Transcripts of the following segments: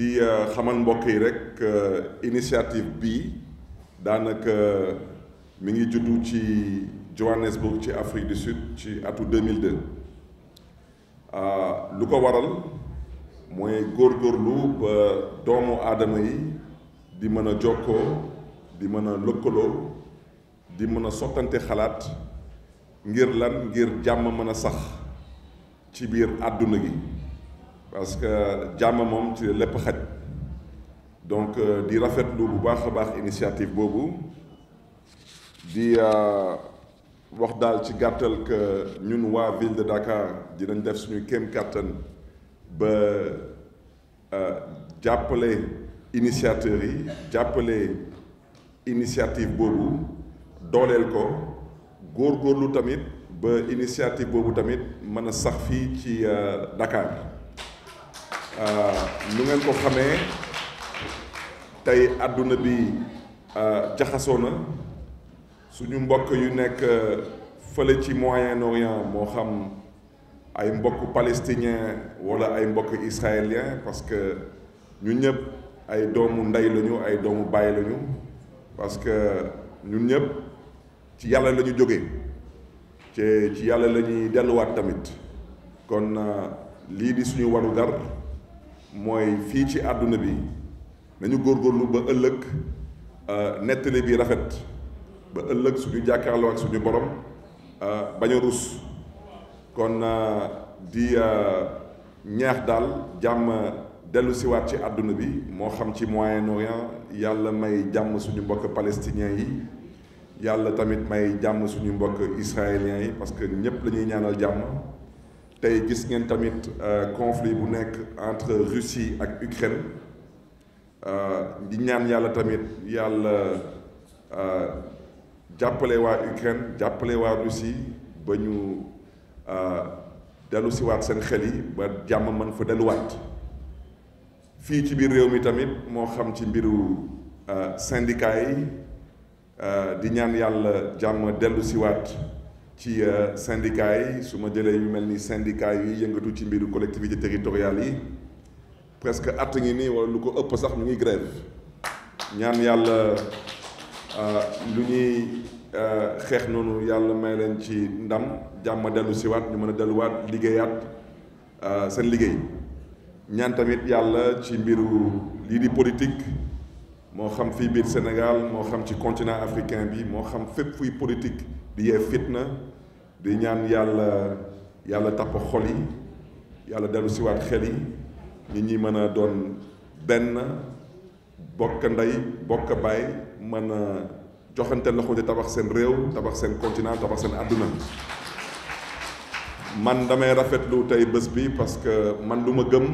di xamal mbokk yi rek initiative bi daanaka mi ngi juddu ci Johannesburg ci Afrique du Sud ci atu 2002 lu ko waral mooy góorgóorlu ba doomu aadama yi di mën a jokkoo di mën a lëkkaloo di mën a sottante xalaat ngir lan ngir jàmm mën a sax ci biir àdduna gi parce que jàmm moom ci lépp xaj donc di rafetlu bu baax a baax initiative boobu di wax daal ci gàttal que ñun waa ville de Dakar dinañ def suñu kéem kàttan ba jàppale initiateurs yi jàppale initiative boobu dooleel ko góorgóorlu tamit ba initiative boobu tamit mën a sax fii ci Dakar nu ngeen ko xamee tey àdduna bi jaxasoo na suñu mbokk yu nekk fële ci Moyen-Orient moo xam ay mbokk palestinien wala ay mbokk israélien parce que ñun ñëpp ay doomu ndey lañu ay doomu baay lañu parce que ñun ñëpp ci yàlla la ñu jógee ci yàlla la ñuy delluwaat tamit kon lii di suñu warugar mooy fii ci àdduna bi nañu góorgóorlu ba ëllëg nettali bi rafet ba ëllëg suñu jàkkaarloo ak suñu borom bañ a rus kon di ñaax daal jàmm dellu siwaat ci àdduna bi moo xam ci Moyen-Orient yàlla may jàmm suñu mbokk palestiniens yi yàlla tamit may jàmm suñu mbokk israéliens yi parce que ñëpp la ñuy ñaanal jàmm tey gis ngeen tamit conflit bu nekk entre Russie ak Ukraine di ñaan yàlla tamit yàlla jàppale waa Ukraine jàppale waa Russie ba ñu dellu siwaat seen xel yi ba jàmm mën fa delluwaat fii ci biir réew mi tamit moo xam ci mbiru syndicat yi di ñaan yàlla jàmm dellu siwaat ci syndicat yi su ma jëlee yu mel ni syndicat yi yëngatu ci mbiru collectivité territoriale yi presque at ngi nii wala lu ko ëpp sax mu ngi grève ñaan yàlla lu ñuy xeex noonu yàlla may leen ci ndam jàmm dellu siwaat ñu mën a delluwaat liggéeyaat seen liggéey ñaan tamit yàlla ci mbiru lii di politique moo xam fii biir Sénégal moo xam ci continent africain bi moo xam fépp fuy politique di yee fitna di ñaan yàlla tapp xol yi yàlla dellu siwaat xel yi nit ñi mën a doon benn bokk ndey bokk baay mën a joxante loxo di tabax seen réew tabax seen continent tabax seen àdduna man damay rafetlu tey bés bi parce que man lu ma gëm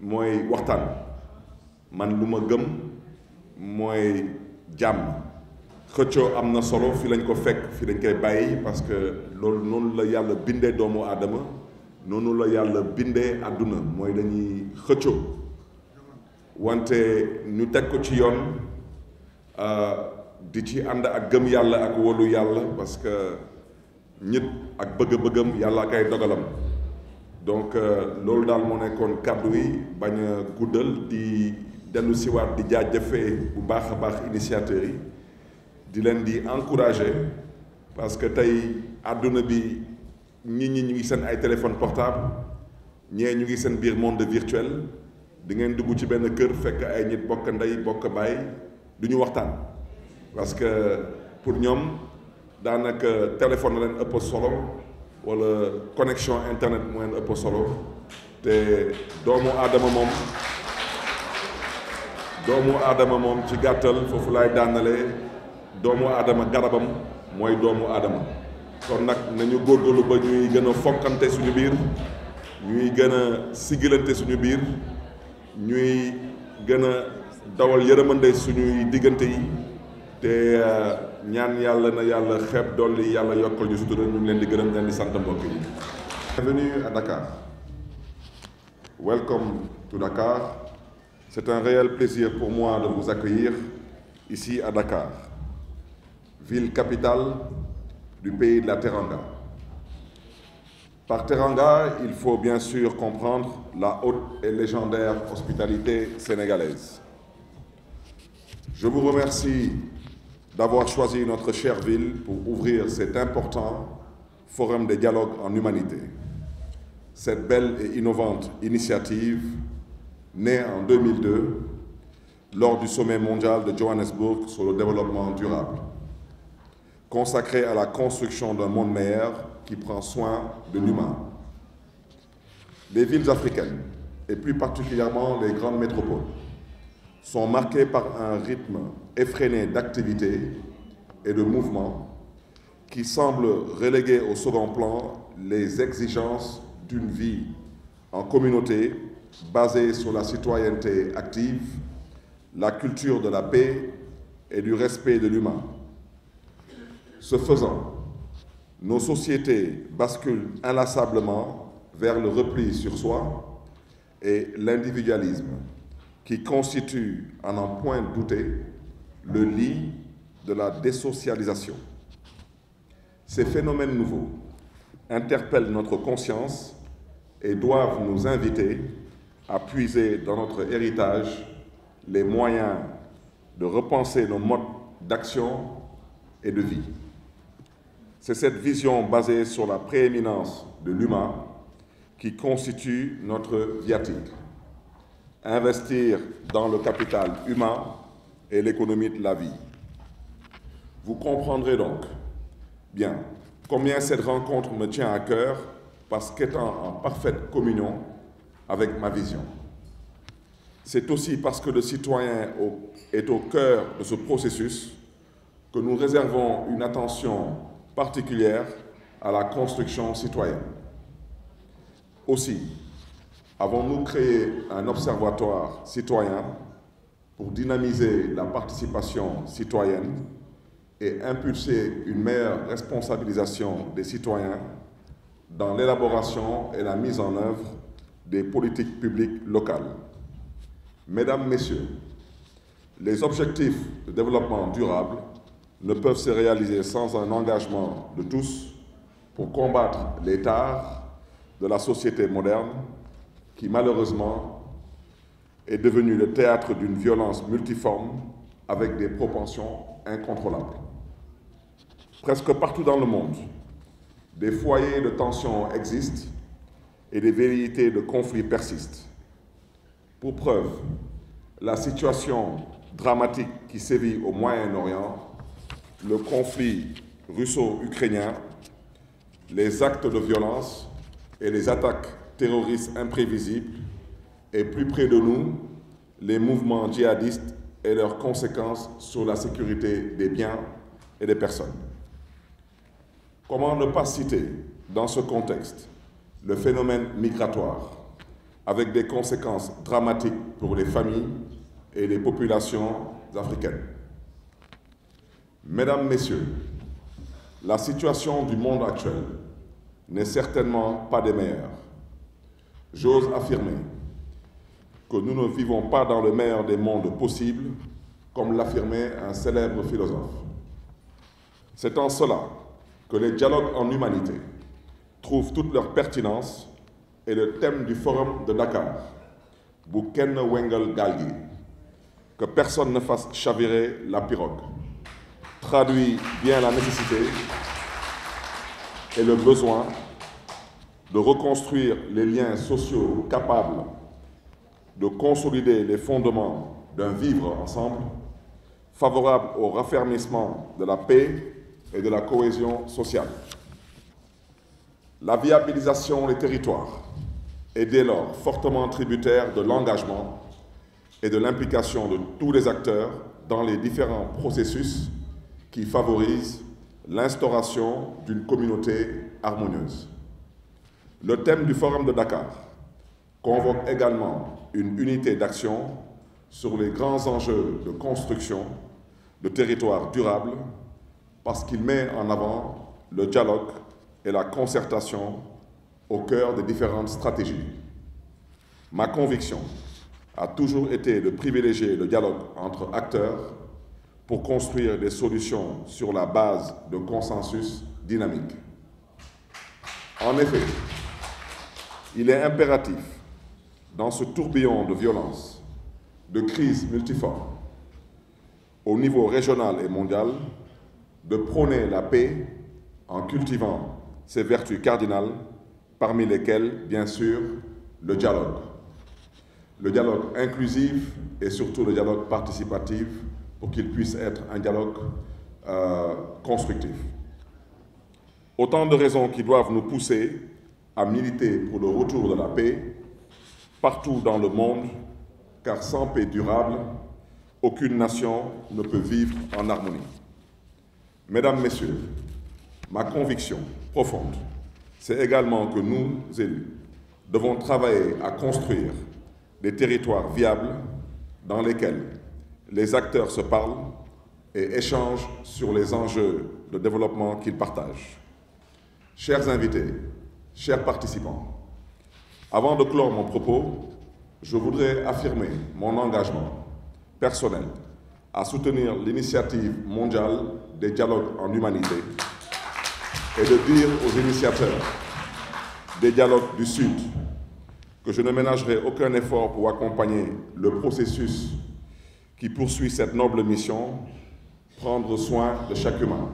mooy waxtaan man lu ma gëm mooy jàmm xëccoo am na solo fi lañ ko fekk fi dañ koy bàyyi parce que loolu noonu la yàlla bindee doomu aadama noonu la yàlla bindee àdduna mooy dañuy xëccoo wante ñu teg ko ci yoon di ci ànd ak gëm yàlla ak wóolu yàlla parce que nit ak bëgg-bëggam yàlla ak ay dogalam donc loolu daal moo nekkoon kàddu yi bañ a guddal di dellu siwaat di jaajëfee bu baax a baax initiateurs yi di leen di encourager parce que tey àdduna bi nit ñi ñu ngi seen ay téléphone portable ñee ñu ngi seen biir monde virtuel di ngeen dugg ci benn kër fekk ay nit bokk ndey bokk baay du ñu waxtaan parce que pour ñoom daanaka téléphone la leen ëpp solo wala connexion internet moo leen ëpp solo te doomu aadama moom ci gàttal foofu laay daanalee doomu aadama garabam mooy doomu aadama kon nag nañu góorgóorlu ba ñuy gën a fonkante suñu biir ñuy gën a sigilante suñu biir ñuy gën a dawal yërëmande suñuy diggante yi te ñaan yàlla na yàlla xeeb dolli yàlla yokkal ñu sutura ñu ngi leen di gërëm leen di sant mbokk yi. Bienvenue à Dakar. Welcome to Dakar. C'est un réel plaisir pour moi de vous accueillir ici à Dakar, ville capitale du pays de la Teranga. Par Teranga, il faut bien sûr comprendre la haute et légendaire hospitalité sénégalaise. Je vous remercie d'avoir choisi notre chère ville pour ouvrir cet important forum de dialogue en humanité. Cette belle et innovante initiative, née en 2002, lors du sommet mondial de Johannesburg sur le développement durable, consacré à la construction d'un monde meilleur qui prend soin de l'humain. Les villes africaines, et plus particulièrement les grandes métropoles, sont marquées par un rythme effréné d'activité et de mouvement qui semble reléguer au second plan les exigences d'une vie en communauté basée sur la citoyenneté active, la culture de la paix et du respect de l'humain. Ce faisant, nos sociétés basculent inlassablement vers le repli sur soi et l'individualisme, qui constitue, à n'en point douter, le lit de la désocialisation. Ces phénomènes nouveaux interpellent notre conscience et doivent nous inviter à puiser dans notre héritage les moyens de repenser nos modes d'action et de vie. C'est cette vision basée sur la prééminence de l'humain qui constitue notre viatique. Investir dans le capital humain et l'économie de la vie. Vous comprendrez donc bien combien cette rencontre me tient à cœur parce qu'étant en parfaite communion avec ma vision. C'est aussi parce que le citoyen est au cœur de ce processus que nous réservons une attention particulière à la construction citoyenne. Aussi, avons-nous créé un observatoire citoyen pour dynamiser la participation citoyenne et impulser une meilleure responsabilisation des citoyens dans l'élaboration et la mise en œuvre des politiques publiques locales. Mesdames, Messieurs, les objectifs de développement durable ne peuvent se réaliser sans un engagement de tous pour combattre les tares de la société moderne qui, malheureusement, est devenue le théâtre d'une violence multiforme avec des propensions incontrôlables. Presque partout dans le monde, des foyers de tension existent et des velléités de conflits persistent. Pour preuve, la situation dramatique qui sévit au Moyen-Orient, le conflit russo-ukrainien, les actes de violence et les attaques terroristes imprévisibles, et plus près de nous, les mouvements djihadistes et leurs conséquences sur la sécurité des biens et des personnes. Comment ne pas citer, dans ce contexte, le phénomène migratoire, avec des conséquences dramatiques pour les familles et les populations africaines. Mesdames, Messieurs, la situation du monde actuel n'est certainement pas des meilleures. J'ose affirmer que nous ne vivons pas dans le meilleur des mondes possibles, comme l'affirmait un célèbre philosophe. C'est en cela que les dialogues en humanité trouvent toute leur pertinence et le thème du Forum de Dakar, Bouken Wengel Galgi, que personne ne fasse chavirer la pirogue, traduit bien la nécessité et le besoin de reconstruire les liens sociaux capables de consolider les fondements d'un vivre ensemble, favorable au raffermissement de la paix et de la cohésion sociale. La viabilisation des territoires est dès lors fortement tributaire de l'engagement et de l'implication de tous les acteurs dans les différents processus qui favorisent l'instauration d'une communauté harmonieuse. Le thème du Forum de Dakar convoque également une unité d'action sur les grands enjeux de construction de territoires durables parce qu'il met en avant le dialogue et la concertation au cœur des différentes stratégies. Ma conviction a toujours été de privilégier le dialogue entre acteurs pour construire des solutions sur la base de consensus dynamiques. En effet, Il est impératif, dans ce tourbillon de violence, de crises multiformes, au niveau régional et mondial, de prôner la paix en cultivant ses vertus cardinales, parmi lesquelles, bien sûr, le dialogue. Le dialogue inclusif et surtout le dialogue participatif pour qu'il puisse être un dialogue constructif. Autant de raisons qui doivent nous pousser à militer pour le retour de la paix partout dans le monde, car sans paix durable, aucune nation ne peut vivre en harmonie. Mesdames, Messieurs, ma conviction profonde, c'est également que nous, élus, devons travailler à construire des territoires viables dans lesquels les acteurs se parlent et échangent sur les enjeux de développement qu'ils partagent. Chers invités, chers participants, avant de clore mon propos, je voudrais affirmer mon engagement personnel à soutenir l'initiative mondiale des dialogues en humanité et de dire aux initiateurs des dialogues du Sud que je ne ménagerai aucun effort pour accompagner le processus qui poursuit cette noble mission, prendre soin de chaque humain.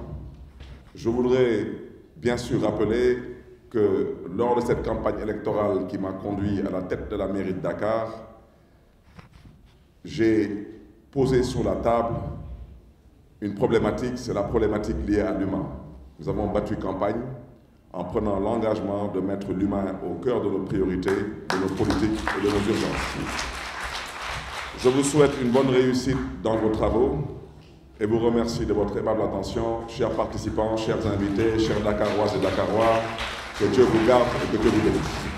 Je voudrais bien sûr rappeler que lors de cette campagne électorale qui m'a conduit à la tête de la mairie de Dakar, j'ai posé sur la table une problématique, c'est la problématique liée à l'humain. Nous avons battu campagne en prenant l'engagement de mettre l'humain au cœur de nos priorités, de nos politiques et de nos urgences. Je vous souhaite une bonne réussite dans vos travaux et vous remercie de votre aimable attention, chers participants, chers invités, chers Dakaroises et Dakarois. Que Dieu vous garde et que Dieu vous bénisse.